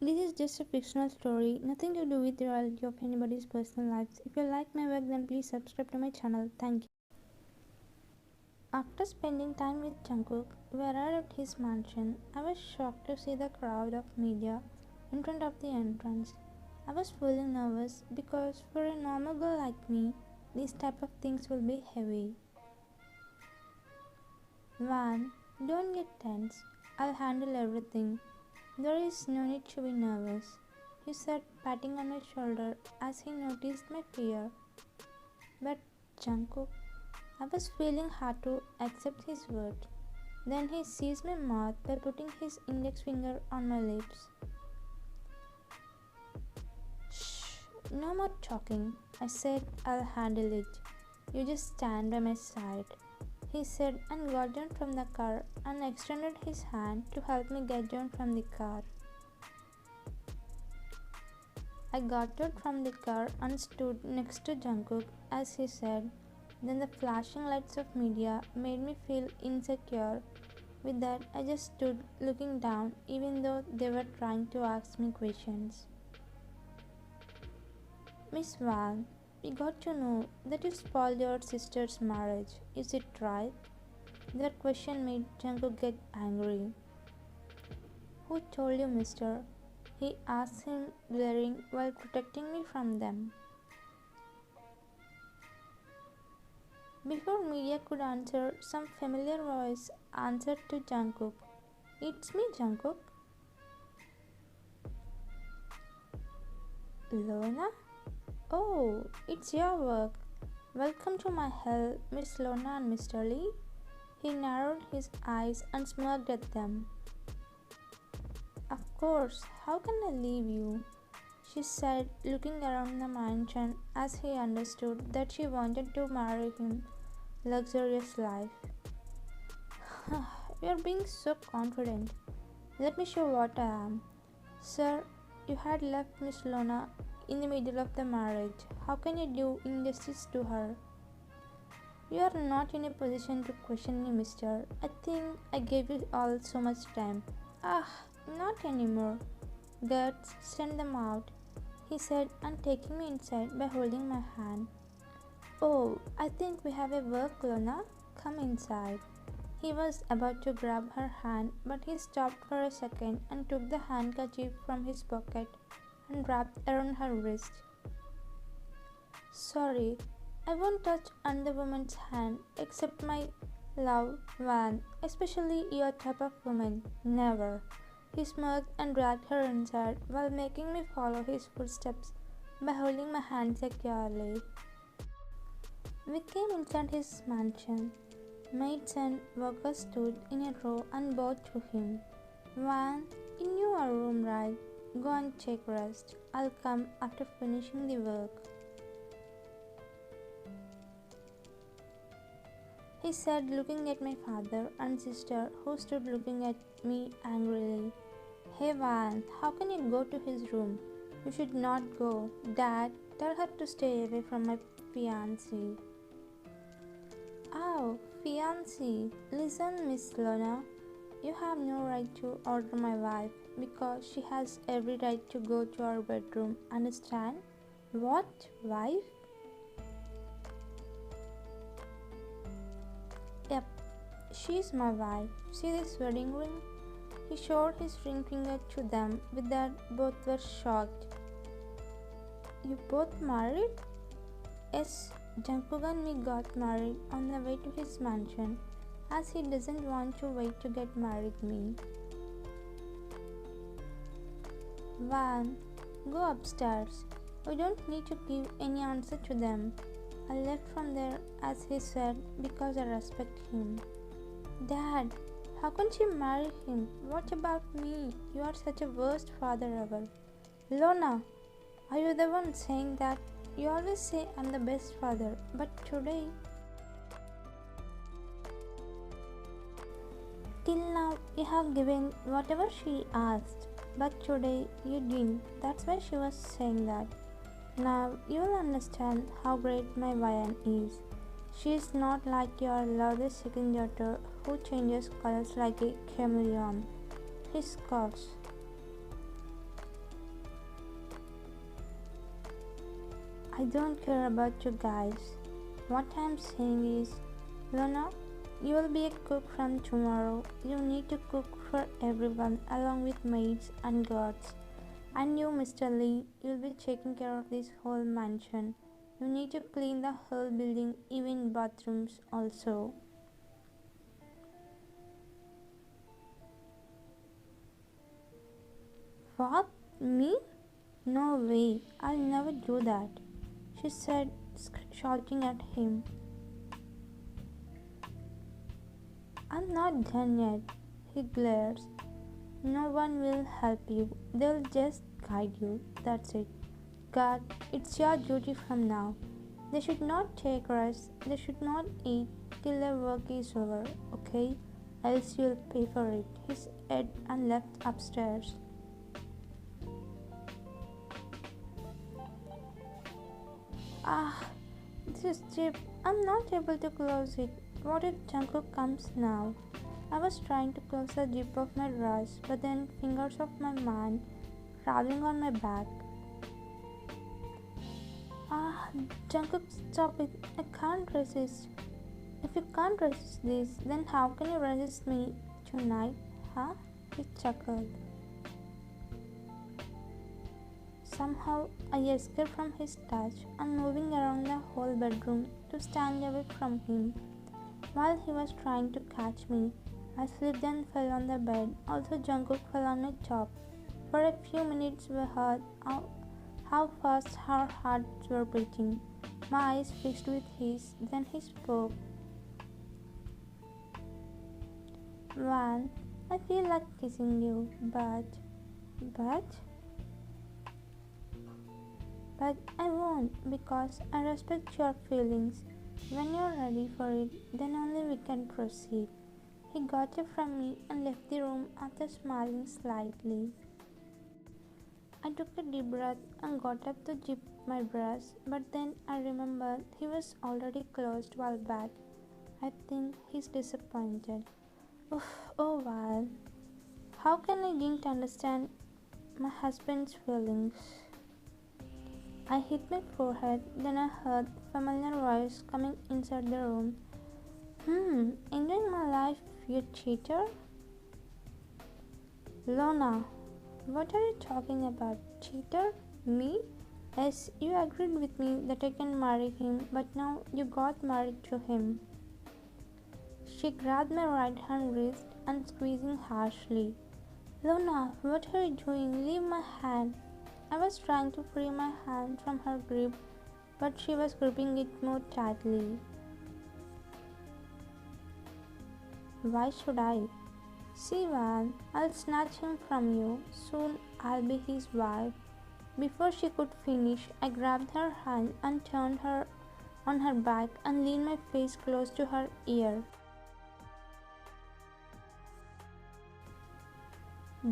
This is just a fictional story, nothing to do with the reality of anybody's personal lives. If you like my work, then please subscribe to my channel. Thank you. After spending time with Jungkook, we arrived at his mansion. I was shocked to see the crowd of media in front of the entrance. I was feeling nervous because for a normal girl like me, these type of things will be heavy. Van, don't get tense. I'll handle everything. There is no need to be nervous, he said, patting on my shoulder as he noticed my fear. But Jungkook, I was feeling hard to accept his words. Then he seized my mouth by putting his index finger on my lips. Shh, no more talking. I said I'll handle it. You just stand by my side, he said, and got down from the car and extended his hand to help me get down from the car. I got out from the car and stood next to Jungkook as he said. Then the flashing lights of media made me feel insecure. With that, I just stood looking down even though they were trying to ask me questions. Miss Wang, we got to know that you spoiled your sister's marriage. Is it right? That question made Jungkook get angry. Who told you, mister? He asked him, glaring while protecting me from them. Before media could answer, some familiar voice answered to Jungkook. It's me, Jungkook. Luna? Oh, it's your work. Welcome to my hell, Miss Luna and Mr. Lee. He narrowed his eyes and smirked at them. Of course, how can I leave you? She said, looking around the mansion as he understood that she wanted to marry him. Luxurious life. You're being so confident. Let me show what I am. Sir, you had left Miss Lona in the middle of the marriage. How can you do injustice to her? You are not in a position to question me, mister. I think I gave you all so much time. Ah, not anymore. Guards, send them out, he said, and taking me inside by holding my hand. Oh, I think we have a work, Luna. Come inside. He was about to grab her hand, but he stopped for a second and took the handkerchief from his pocket and wrapped around her wrist. Sorry, I won't touch another woman's hand except my love, Van, especially your type of woman. Never. He smirked and dragged her inside while making me follow his footsteps by holding my hand securely. We came inside his mansion. Maids and workers stood in a row and bowed to him. Van, in your room, right? Go and take rest. I'll come after finishing the work, he said, looking at my father and sister who stood looking at me angrily. Hey Van, how can you go to his room? You should not go. Dad, tell her to stay away from my fiancé. Oh, fiancé. Listen, Miss Luna. You have no right to order my wife because she has every right to go to our bedroom. Understand? What? Wife? Yep, she's my wife. See this wedding ring? He showed his ring finger to them. With that, both were shocked. You both married? Yes, Jungkook and me got married on the way to his mansion, as he doesn't want to wait to get married me. Van, go upstairs. We don't need to give any answer to them. I left from there as he said because I respect him. Dad, how can she marry him? What about me? You are such a worst father ever. Lona, are you the one saying that? You always say I'm the best father, but today... Till now, you have given whatever she asked, but today you didn't. That's why she was saying that. Now you will understand how great my Vian is. She is not like your lovely second daughter who changes colors like a chameleon. He scoffs. I don't care about you guys. What I'm saying is, Luna, you will be a cook from tomorrow. You need to cook for everyone along with maids and guards. And you, Mr. Lee, you'll be taking care of this whole mansion. You need to clean the whole building, even bathrooms also. What? Me? No way, I'll never do that, she said, shouting at him. I'm not done yet, he glares. No one will help you, they'll just guide you, that's it. God, it's your duty from now. They should not take rest, they should not eat till their work is over, okay? Else you'll pay for it, he said and left upstairs. Ah, this is cheap. I'm not able to close it. What if Jungkook comes now? I was trying to close the zip of my dress, but then fingers of my man traveling on my back. Ah, Jungkook, stop it. I can't resist. If you can't resist this, then how can you resist me tonight? Huh? He chuckled. Somehow I escaped from his touch and moving around the whole bedroom to stand away from him. While he was trying to catch me, I slipped and fell on the bed. Also Jungkook fell on my top. For a few minutes we heard how fast our hearts were beating. My eyes fixed with his, then he spoke. Van, I feel like kissing you, but I won't because I respect your feelings. When you're ready for it, then only we can proceed. He got up from me and left the room after smiling slightly. I took a deep breath and got up to zip my dress, but then I remembered he was already closed while back. I think he's disappointed. Oof, oh well. How can I didn't understand my husband's feelings? I hit my forehead, then I heard a familiar voice coming inside the room. Enjoying my life, you cheater? Luna, what are you talking about? Cheater? Me? Yes, you agreed with me that I can marry him, but now you got married to him. She grabbed my right hand wrist and squeezing harshly. Luna, what are you doing? Leave my hand. I was trying to free my hand from her grip, but she was gripping it more tightly. Why should I? See, Van, I'll snatch him from you. Soon I'll be his wife. Before she could finish, I grabbed her hand and turned her on her back and leaned my face close to her ear.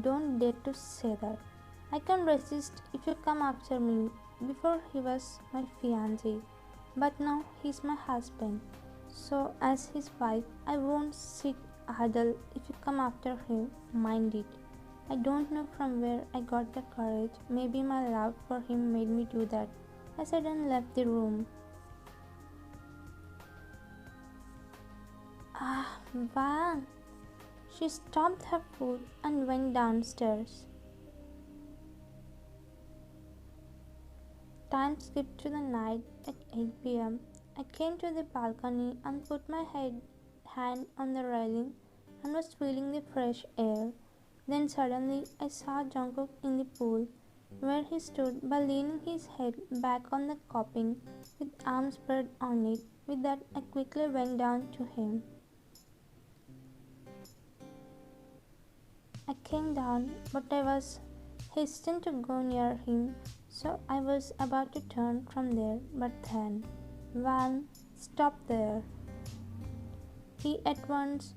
Don't dare to say that. I can resist if you come after me. Before he was my fiancé, but now he's my husband. So as his wife, I won't sit idle if you come after him, mind it. I don't know from where I got the courage. Maybe my love for him made me do that. I said and left the room. Ah, Van! She stomped her foot and went downstairs. Time skipped to the night at 8 p.m. I came to the balcony and put my hand on the railing and was feeling the fresh air. Then suddenly I saw Jungkook in the pool, where he stood by leaning his head back on the coping with arms spread on it. With that I quickly went down to him. I came down, but I was hesitant to go near him, so I was about to turn from there, but then, Van, stop there. He at once,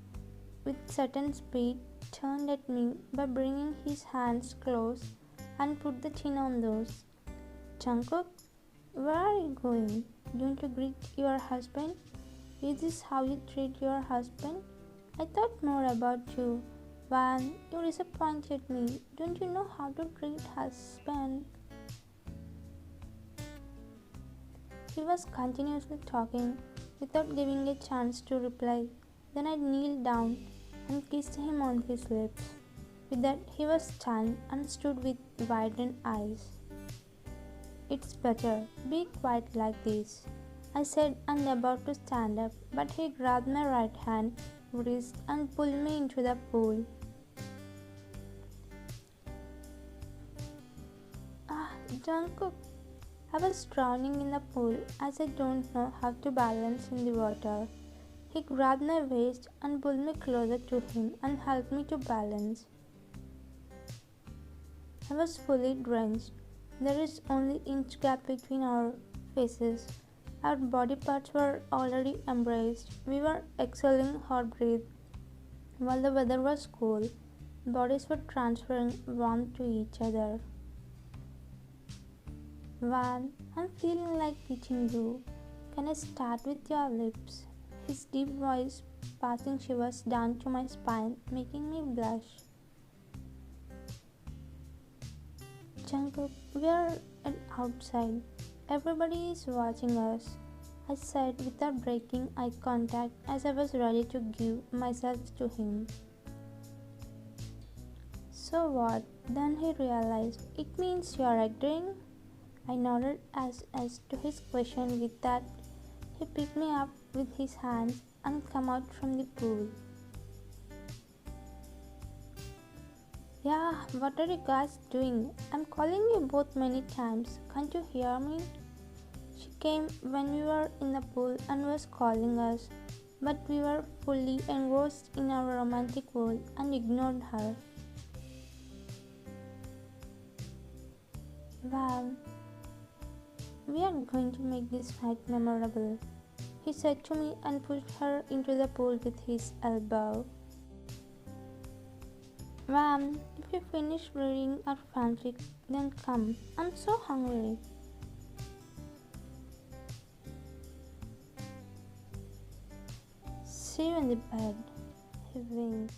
with sudden speed, turned at me by bringing his hands close and put the chin on those. Jungkook, where are you going? Don't you greet your husband? Is this how you treat your husband? I thought more about you. Van, you disappointed me. Don't you know how to treat husband? He was continuously talking without giving a chance to reply. Then I kneeled down and kissed him on his lips. With that, he was stunned and stood with widened eyes. It's better. Be quiet like this, I said, and about to stand up, but he grabbed my right hand, wrist, and pulled me into the pool. Ah, Jungkook! I was drowning in the pool as I don't know how to balance in the water. He grabbed my waist and pulled me closer to him and helped me to balance. I was fully drenched. There is only inch gap between our faces. Our body parts were already embraced. We were exhaling hot breath. While the weather was cool, bodies were transferring warmth to each other. Van, I'm feeling like teaching you. Can I start with your lips? His deep voice passing shivers down to my spine, making me blush. Jungkook, we are outside. Everybody is watching us, I said without breaking eye contact as I was ready to give myself to him. So what? Then he realized. It means you are agreeing? I nodded as to his question. With that, he picked me up with his hands and come out from the pool. Yeah, what are you guys doing? I'm calling you both many times. Can't you hear me? She came when we were in the pool and was calling us, but we were fully engrossed in our romantic world and ignored her. Wow, we are going to make this night memorable, he said to me and pushed her into the pool with his elbow. Vam, if you finish reading our fanfic, then come. I'm so hungry. See you in the bed, he winks.